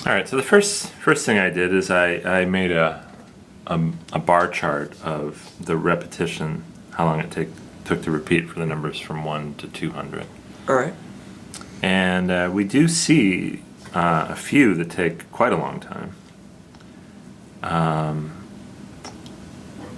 All right, so the first thing I did is I made a bar chart of the repetition, how long it took to repeat for the numbers from 1 to 200. All right. And we do see a few that take quite a long time.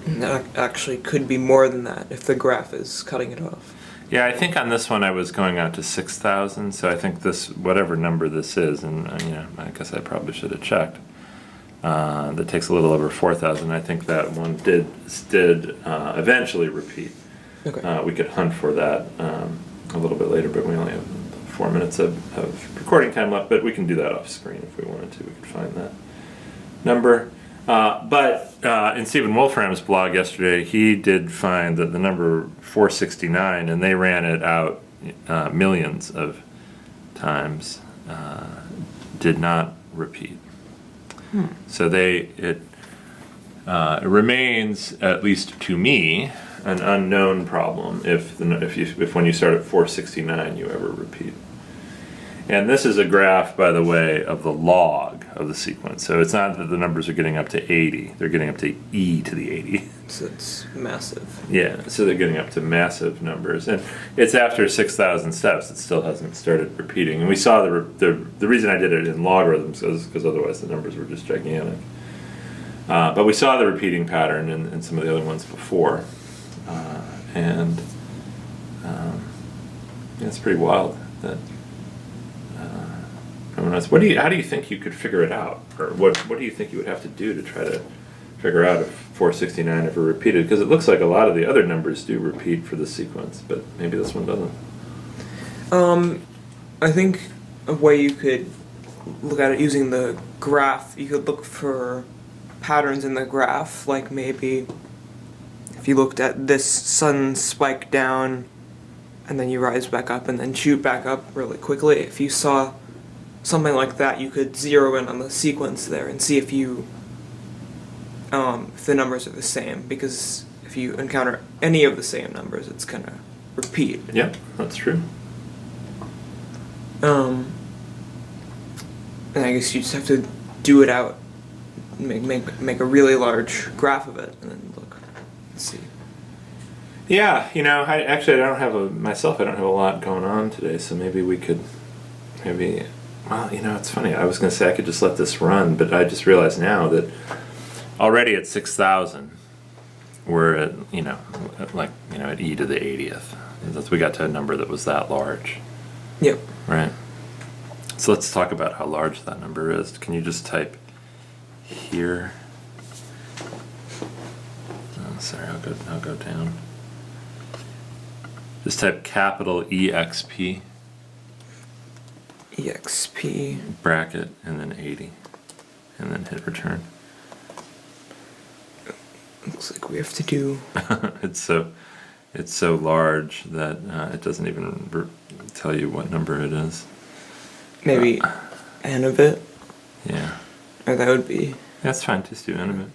That actually could be more than that if the graph is cutting it off. Yeah, I think on this one I was going out to 6,000, so I think this, whatever number this is, and I guess I probably should have checked, that takes a little over 4,000. I think that one did eventually repeat. Okay. We could hunt for that a little bit later, but we only have 4 minutes of recording time left, but we can do that off screen if we wanted to. We could find that number. But in Stephen Wolfram's blog yesterday, he did find that the number 469, and they ran it out millions of times, did not repeat. So it remains, at least to me, an unknown problem if when you start at 469 you ever repeat. And this is a graph, by the way, of the log of the sequence. So it's not that the numbers are getting up to 80. They're getting up to e to the 80. So it's massive. Yeah, so they're getting up to massive numbers. And it's after 6,000 steps. It still hasn't started repeating. And we saw the reason I did it in logarithms is because otherwise the numbers were just gigantic. But we saw the repeating pattern in some of the other ones before. And it's pretty wild that... How do you think you could figure it out, or what do you think you would have to do to try to figure out if 469 ever repeated? Because it looks like a lot of the other numbers do repeat for the sequence, but maybe this one doesn't. I think a way you could look at it using the graph, you could look for patterns in the graph, like maybe if you looked at this sudden spike down and then you rise back up and then shoot back up really quickly. If you saw something like that, you could zero in on the sequence there and see if the numbers are the same, because if you encounter any of the same numbers, it's gonna repeat. Yeah, that's true. And I guess you just have to do it out, make a really large graph of it, and then look and see. Yeah, I don't have a lot going on today, so maybe we could, well, it's funny, I was going to say I could just let this run, but I just realized now that already at 6,000, we're at, at e to the 80th. We got to a number that was that large. Yep. Right. So let's talk about how large that number is. Can you just type here? Oh, sorry, I'll go down. Just type capital EXP. EXP. Bracket, and then 80. And then hit return. Looks like we have to do... It's so large that it doesn't even tell you what number it is. Maybe n of it? Yeah. Or that would be... That's fine, just do n of it.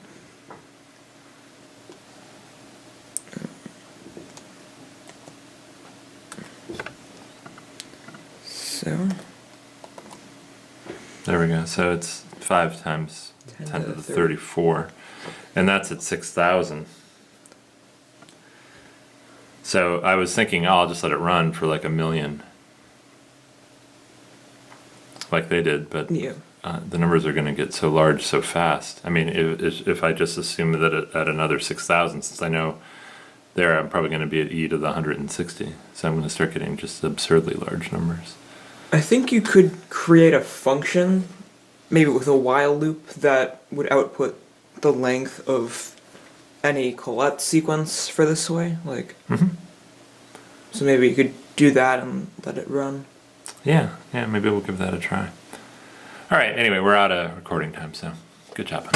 So... There we go. So it's 5 times 10 to the 34. And that's at 6,000. So I was thinking, I'll just let it run for like 1 million. Like they did, but yeah. The numbers are going to get so large so fast. I mean, if I just assume that at another 6,000, since I know there I'm probably going to be at e to the 160. So I'm going to start getting just absurdly large numbers. I think you could create a function, maybe with a while loop, that would output the length of any Colette sequence for this way. So maybe you could do that and let it run. Yeah, maybe we'll give that a try. All right, anyway, we're out of recording time, so good job.